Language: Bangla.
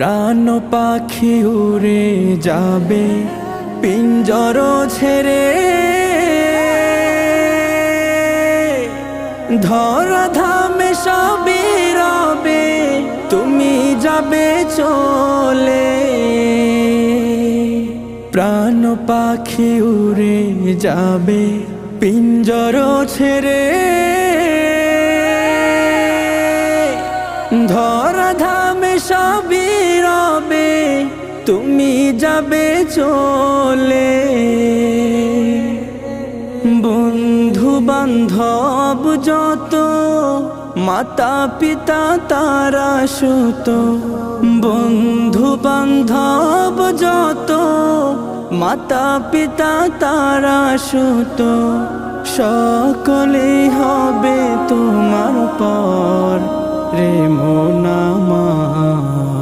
প্রাণ পাখি উড়ে যাবে পিঞ্জর ছেড়ে, ধরা ধামে সবই রবে, তুমি যাবে চলে। প্রাণ পাখি উড়ে যাবে পিঞ্জর ছেড়ে, ধরা ধামে সবই রবে, তুমি যাবে চলে। বন্ধু বান্ধব যত, মাতা পিতা তারা সুত, বন্ধু বান্ধব যত, মাতা পিতা তারা সুত, সকলেই হবে তোমার পর রে মন আমার।